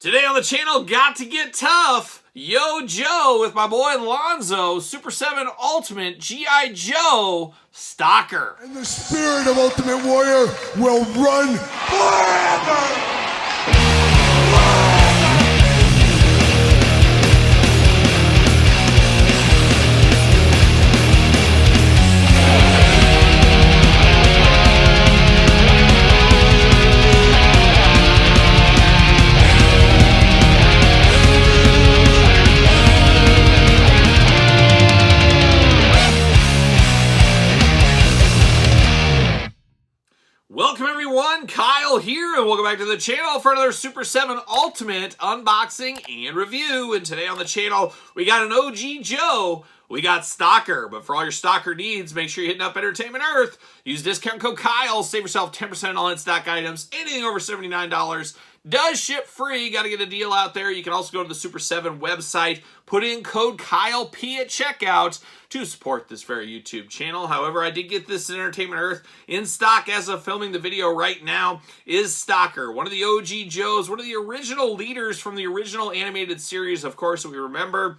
Today on the channel, got to get tough. Yo Joe with my boy Lonzo, Super 7 Ultimate G.I. Joe Stalker. And the spirit of Ultimate Warrior will run forever! Welcome everyone, Kyle here, and welcome back to the channel for another Super 7 Ultimate unboxing and review. And today on the channel, we got an OG Joe, we got Stalker. But for all your Stalker needs, make sure you're hitting up Entertainment Earth. Use discount code Kyle, save yourself 10% on all in-stock items, anything over $79. Does ship free, got to get a deal out there. You can also go to the Super 7 website, put in code KYLEP at checkout to support this very YouTube channel. However, I did get this in Entertainment Earth in stock as of filming the video right now is Stalker, one of the OG Joes, one of the original leaders from the original animated series, of course, that we remember.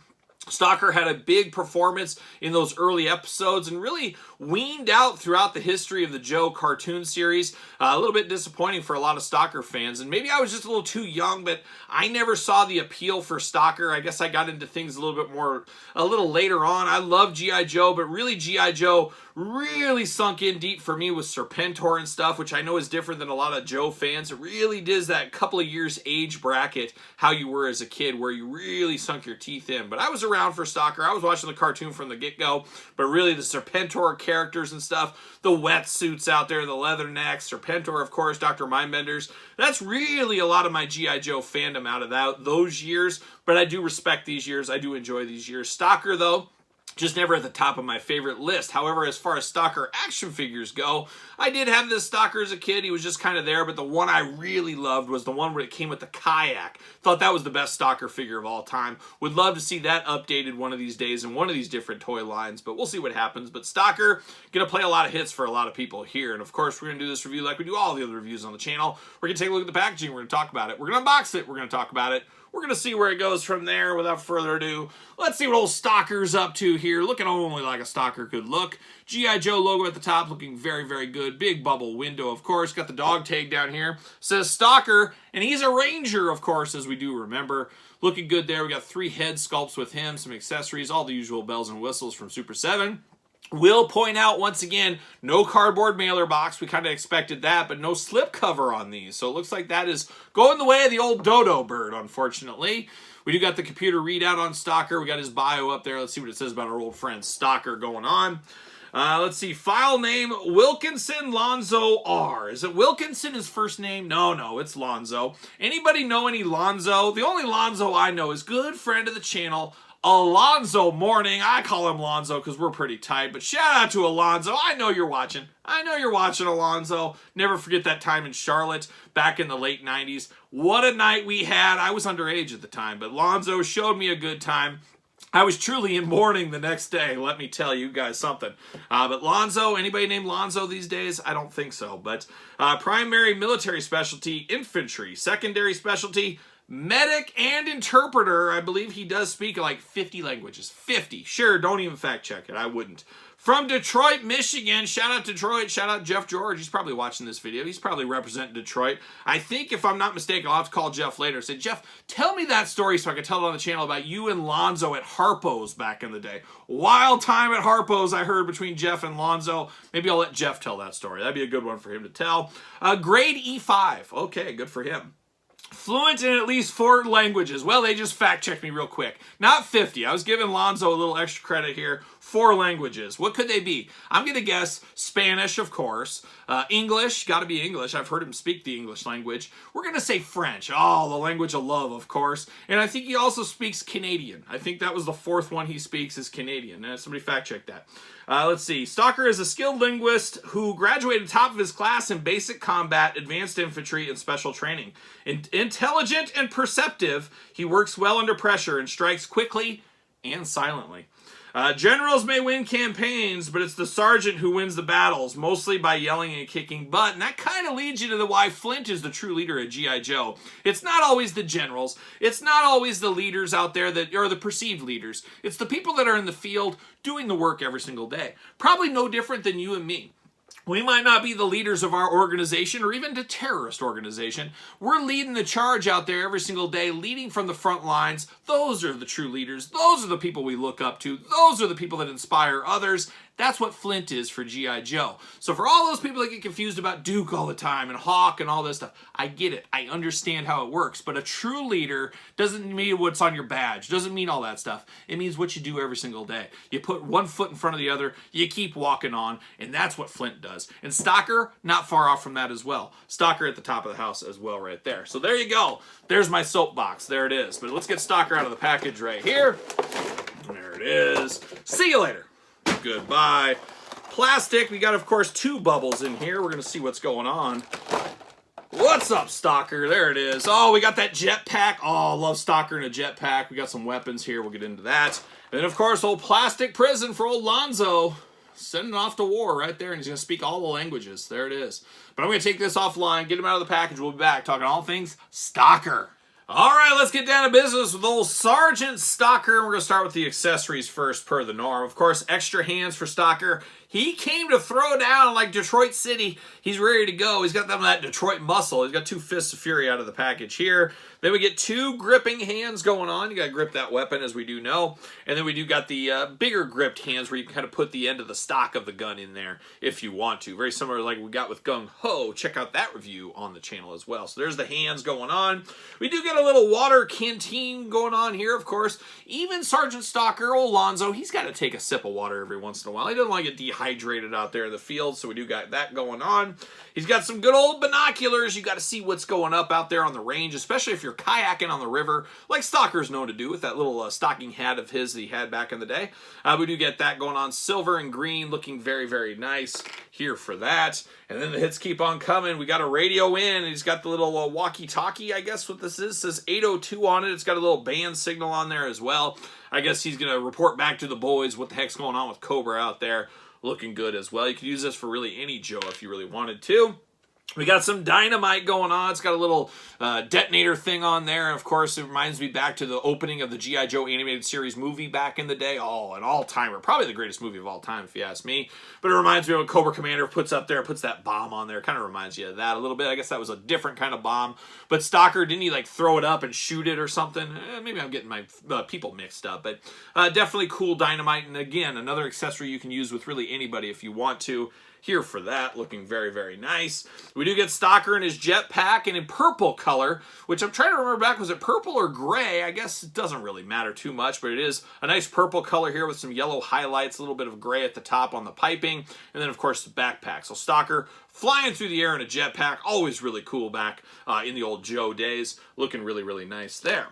Stalker had a big performance in those early episodes and really weaned out throughout the history of the Joe cartoon series. A little bit disappointing for a lot of Stalker fans, and maybe I was just a little too young, but I never saw the appeal for Stalker. I guess I got into things a little bit more, a little later on. I love G.I. Joe, but really G.I. Joe really sunk in deep for me with Serpentor and stuff, which I know is different than a lot of Joe fans. It really does that couple of years age bracket, how you were as a kid, where you really sunk your teeth in. But I was around for Stalker. I was watching the cartoon from the get-go, but really the Serpentor characters and stuff, the wetsuits out there, the leather necks, Serpentor, of course, Dr. Mindbenders. That's really a lot of my G.I. Joe fandom out of those years, but I do respect these years. I do enjoy these years. Stalker, though, just never at the top of my favorite list. However, as far as Stalker action figures go, I did have this Stalker as a kid. He was just kind of there, but the one I really loved was the one where it came with the kayak. Thought that was the best Stalker figure of all time. Would love to see that updated one of these days in one of these different toy lines, but we'll see what happens. But Stalker, gonna play a lot of hits for a lot of people here. And of course, we're gonna do this review like we do all the other reviews on the channel. We're gonna take a look at the packaging. We're gonna talk about it. We're gonna unbox it. We're gonna talk about it. We're going to see where it goes from there. Without further ado, let's see what old Stalker's up to here. Looking only like a Stalker could look. G.I. Joe logo at the top, looking very, very good. Big bubble window, of course. Got the dog tag down here. Says Stalker, and he's a ranger, of course, as we do remember. Looking good there. We got 3 head sculpts with him, some accessories, all the usual bells and whistles from Super 7. Will point out once again, no cardboard mailer box. We kind of expected that, but no slip cover on these. So it looks like that is going the way of the old dodo bird, unfortunately. We do got the computer readout on Stalker. We got his bio up there. Let's see what it says about our old friend Stalker going on. Let's see. File name, Wilkinson Lonzo R. Is it Wilkinson his first name? No, it's Lonzo. Anybody know any Lonzo? The only Lonzo I know is good friend of the channel, Alonzo Mourning. I call him Lonzo because we're pretty tight, but shout out to Alonzo. I know you're watching. I know you're watching, Alonzo. Never forget that time in Charlotte back in the late 90s. What a night we had. I was underage at the time, but Lonzo showed me a good time. I was truly in mourning the next day, let me tell you guys something. But Lonzo, anybody named Lonzo these days? I don't think so. But primary military specialty, infantry. Secondary specialty, medic and interpreter. I believe he does speak like 50 languages. 50. Sure, don't even fact check it. I wouldn't. From Detroit, Michigan. Shout out Detroit. Shout out Jeff George. He's probably watching this video. He's probably representing Detroit. I think, if I'm not mistaken, I'll have to call Jeff later and say, Jeff, tell me that story so I can tell it on the channel about you and Lonzo at Harpo's back in the day. Wild time at Harpo's, I heard, between Jeff and Lonzo. Maybe I'll let Jeff tell that story. That'd be a good one for him to tell. Grade E5. Okay, good for him. Fluent in at least 4 languages. Well, they just fact-checked me real quick. Not 50. I was giving Lonzo a little extra credit here. 4 languages. What could they be? I'm going to guess Spanish, of course. English. Got to be English. I've heard him speak the English language. We're going to say French. Oh, the language of love, of course. And I think he also speaks Canadian. I think that was the 4th one he speaks is Canadian. Somebody fact-check that. Let's see. Stalker is a skilled linguist who graduated top of his class in basic combat, advanced infantry, and special training. Intelligent and perceptive, he works well under pressure and strikes quickly and silently. Generals may win campaigns, but it's the sergeant who wins the battles, mostly by yelling and kicking butt. And that kind of leads you to why Flint is the true leader at G.I. Joe. It's not always the generals. It's not always the leaders out there that are the perceived leaders. It's the people that are in the field doing the work every single day. Probably no different than you and me. We might not be the leaders of our organization or even the terrorist organization. We're leading the charge out there every single day, leading from the front lines. Those are the true leaders. Those are the people we look up to. Those are the people that inspire others. That's what Flint is for G.I. Joe. So for all those people that get confused about Duke all the time and Hawk and all this stuff, I get it. I understand how it works. But a true leader doesn't mean what's on your badge. Doesn't mean all that stuff. It means what you do every single day. You put one foot in front of the other. You keep walking on. And that's what Flint does. And Stalker, not far off from that as well. Stalker at the top of the house as well right there. So there you go. There's my soapbox. There it is. But let's get Stalker out of the package right here. There it is. See you later. Goodbye. Plastic, we got, of course, 2 bubbles in here. We're going to see what's going on. What's up, Stalker? There it is. Oh, we got that jetpack. Oh, I love Stalker in a jetpack. We got some weapons here. We'll get into that. And then, of course, old plastic prison for old Lonzo. Sending off to war right there, and he's going to speak all the languages. There it is. But I'm going to take this offline, get him out of the package. We'll be back talking all things Stalker. All right, let's get down to business with old Sergeant Stalker. We're going to start with the accessories first, per the norm. Of course, extra hands for Stalker. He came to throw down like Detroit City. He's ready to go. He's got that Detroit muscle. He's got 2 fists of fury out of the package here. Then we get 2 gripping hands going on. You got to grip that weapon, as we do know. And then we do got the bigger gripped hands where you can kind of put the end of the stock of the gun in there if you want to. Very similar like we got with Gung Ho. Check out that review on the channel as well. So there's the hands going on. We do get a little water canteen going on here, of course. Even Sergeant Stalker, old Lonzo, he's got to take a sip of water every once in a while. He doesn't want to get dehydrated out there in the field, so we do got that going on. He's got some good old binoculars. You got to see what's going up out there on the range, especially if you're kayaking on the river, like Stalker's known to do with that little stocking hat of his that he had back in the day. We do get that going on. Silver and green looking very, very nice here for that. And then the hits keep on coming. We got a radio in, and he's got the little walkie-talkie, I guess what this is. It says 802 on it. It's got a little band signal on there as well. I guess he's going to report back to the boys what the heck's going on with Cobra out there. Looking good as well. You could use this for really any Joe if you really wanted to. We got some dynamite going on. It's got a little detonator thing on there. And of course, it reminds me back to the opening of the G.I. Joe animated series movie back in the day. Oh, an all-timer. Probably the greatest movie of all time, if you ask me. But it reminds me of when Cobra Commander puts up there, puts that bomb on there. Kind of reminds you of that a little bit. I guess that was a different kind of bomb. But Stalker, didn't he like throw it up and shoot it or something? Maybe I'm getting my people mixed up. But definitely cool dynamite. And again, another accessory you can use with really anybody if you want to. Here for that, looking very, very nice. We do get Stalker in his jetpack and in purple color, which I'm trying to remember back, was it purple or gray? I guess it doesn't really matter too much, but it is a nice purple color here with some yellow highlights, a little bit of gray at the top on the piping, and then, of course, the backpack. So Stalker flying through the air in a jetpack, always really cool back in the old Joe days. Looking really, really nice there.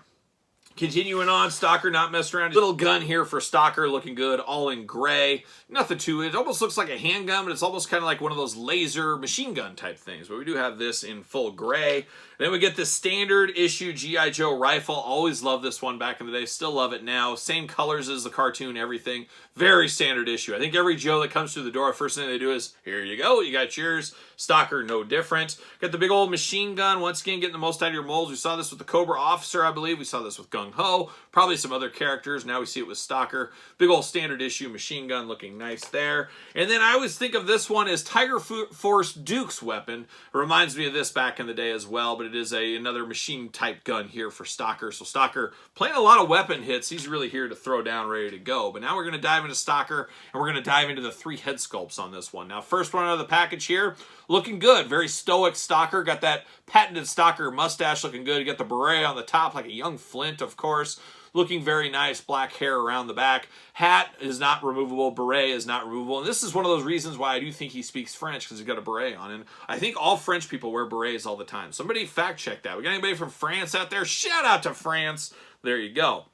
Continuing on, Stalker not messing around. Little gun here for Stalker, looking good, all in gray. Nothing to it. It almost looks like a handgun, but it's almost kind of like one of those laser machine gun type things. But we do have this in full gray. Then we get the standard issue G.I. Joe rifle. Always loved this one back in the day. Still love it now. Same colors as the cartoon, everything. Very standard issue. I think every Joe that comes through the door, first thing they do is, here you go, you got yours. Stalker, no different. Got the big old machine gun. Once again, getting the most out of your molds. We saw this with the Cobra Officer, I believe. We saw this with Gung Ho. Probably some other characters. Now we see it with Stalker. Big old standard issue machine gun looking nice there. And then I always think of this one as Tiger Force Duke's weapon. It reminds me of this back in the day as well, but it is another machine type gun here for Stalker. So Stalker playing a lot of weapon hits. He's really here to throw down, ready to go. But now we're going to dive into Stalker, and we're going to dive into the 3 head sculpts on this one. Now, first one out of the package here, looking good. Very stoic Stalker. Got that patented Stalker mustache looking good. You got the beret on the top like a young Flint, of course. Looking very nice. Black hair around the back. Hat is not removable. Beret is not removable. And this is one of those reasons why I do think he speaks French, because he's got a beret on. And I think all French people wear berets all the time. Somebody fact check that. We got anybody from France out there? Shout out to France. There you go.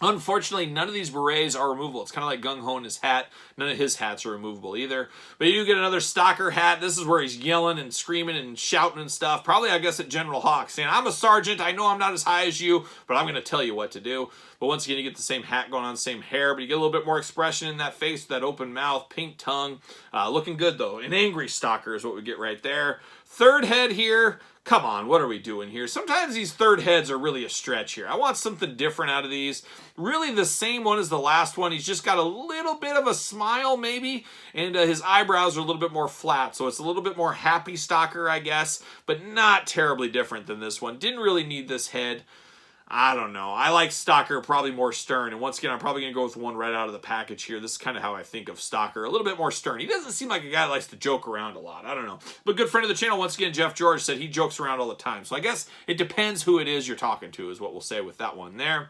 Unfortunately, none of these berets are removable. It's kind of like Gung Ho in his hat. None of his hats are removable either. But you do get another Stalker hat. This is where he's yelling and screaming and shouting and stuff. Probably, I guess, at General Hawk, saying, I'm a sergeant. I know I'm not as high as you, but I'm going to tell you what to do. But once again, you get the same hat going on, same hair, but you get a little bit more expression in that face, that open mouth, pink tongue. Looking good, though. An angry Stalker is what we get right there. Third head here. Come on, what are we doing here? Sometimes these third heads are really a stretch here. I want something different out of these. Really the same one as the last one. He's just got a little bit of a smile maybe, and his eyebrows are a little bit more flat. So it's a little bit more happy Stalker, I guess, but not terribly different than this one. Didn't really need this head. I don't know. I like Stalker probably more stern. And once again, I'm probably going to go with one right out of the package here. This is kind of how I think of Stalker. A little bit more stern. He doesn't seem like a guy that likes to joke around a lot. I don't know. But good friend of the channel, once again, Jeff George, said he jokes around all the time. So I guess it depends who it is you're talking to is what we'll say with that one there.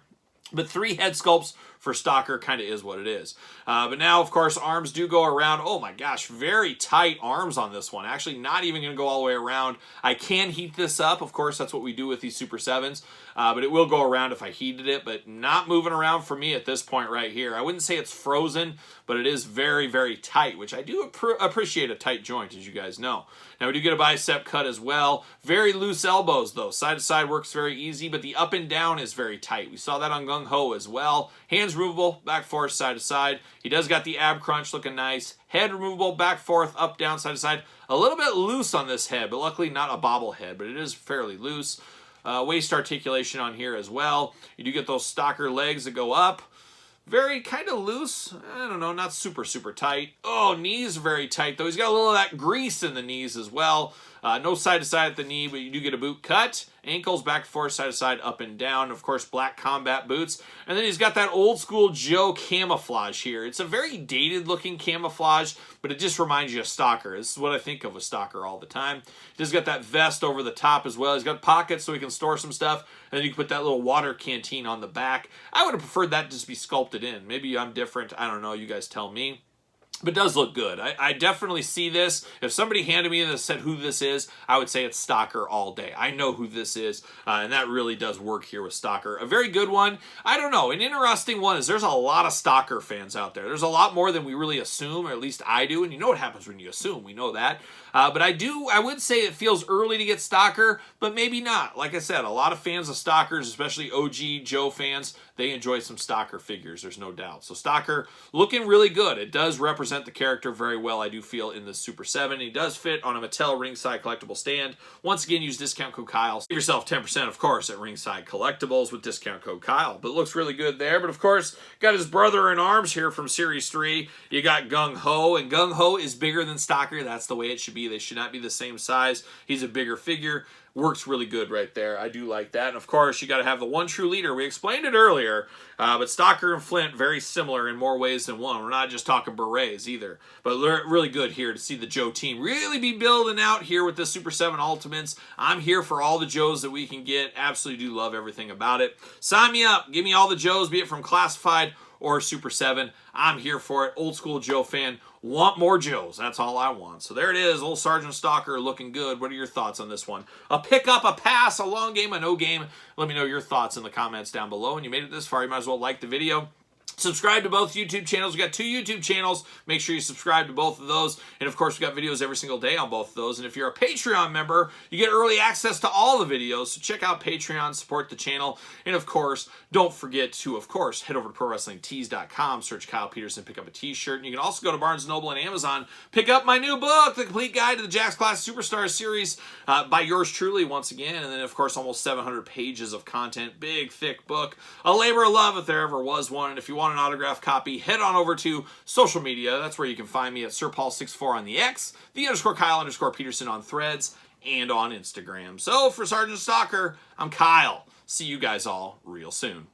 But 3 head sculpts for Stalker kind of is what it is. But now, of course, arms do go around. Oh my gosh, very tight arms on this one. Actually, not even going to go all the way around. I can heat this up. Of course, that's what we do with these Super 7s. But it will go around if I heated it, but not moving around for me at this point right here. I wouldn't say it's frozen, but it is very, very tight, which I do appreciate a tight joint, as you guys know. Now, we do get a bicep cut as well. Very loose elbows, though. Side to side works very easy, but the up and down is very tight. We saw that on Gung Ho as well. Hands removable, back, forth, side to side. He does got the ab crunch looking nice. Head removable, back, forth, up, down, side to side. A little bit loose on this head, but luckily not a bobble head, but it is fairly loose. Waist articulation on here as well. You do get those Stalker legs that go up. Very kind of loose. I don't know, not super, super tight. Oh, knees very tight, though. He's got a little of that grease in the knees as well. No side to side at the knee, but you do get a boot cut. Ankles back, forth, side to side, up and down. Of course, black combat boots. And then he's got that old school Joe camouflage here. It's a very dated looking camouflage, but it just reminds you of Stalker. This is what I think of with Stalker all the time. He's got that vest over the top as well. He's got pockets so he can store some stuff. And then you can put that little water canteen on the back. I would have preferred that just be sculpted in. Maybe I'm different. I don't know. You guys tell me. But it does look good. I definitely see this. If somebody handed me and said who this is, I would say it's Stalker all day. I know who this is, and that really does work here with Stalker. A very good one. I don't know. An interesting one is there's a lot of Stalker fans out there. There's a lot more than we really assume, or at least I do, and you know what happens when you assume. We know that. But I would say it feels early to get Stalker, but maybe not. Like I said, a lot of fans of Stalkers, especially OG Joe fans, they enjoy some Stalker figures, there's no doubt. So Stalker looking really good. It does represent the character very well, I do feel, in this Super 7. He does fit on a Mattel Ringside Collectible stand. Once again, use discount code Kyle. Save yourself 10%, of course, at Ringside Collectibles with discount code Kyle. But it looks really good there. But of course, got his brother in arms here from Series 3. You got Gung Ho, and Gung Ho is bigger than Stalker. That's the way it should be. They should not be the same size. He's a bigger figure. Works really good right there. I do like that. And of course, you got to have the one true leader. We explained it earlier, but Stalker and Flint, very similar in more ways than one. We're not just talking berets either. But really good here to see the Joe team really be building out here with the Super 7 Ultimates. I'm here for all the Joes that we can get. Absolutely do love everything about it. Sign me up. Give me all the Joes, be it from Classified or Super 7. I'm here for it. Old school Joe fan. Want more Joes. That's all I want. So there it is. Old Sergeant Stalker looking good. What are your thoughts on this one? A pick up, a pass, a long game, a no game? Let me know your thoughts in the comments down below. And you made it this far, you might as well like the video. Subscribe to both YouTube channels. We got 2 YouTube channels. Make sure you subscribe to both of those. And of course, we got videos every single day on both of those. And if you're a Patreon member, you get early access to all the videos. So check out Patreon, support the channel. And of course, don't forget to, of course, head over to ProWrestlingTees.com, search Kyle Peterson, pick up a t-shirt. And you can also go to Barnes & Noble and Amazon, pick up my new book, The Complete Guide to the Jakks Classic Superstars series, by yours truly once again. And then, of course, almost 700 pages of content. Big, thick book. A labor of love if there ever was one. And if you want an autographed copy, head on over to social media. That's where you can find me at SirPaul64 on the X, _Kyle_Peterson on Threads, and on Instagram. So for Sergeant Stalker, I'm Kyle. See you guys all real soon.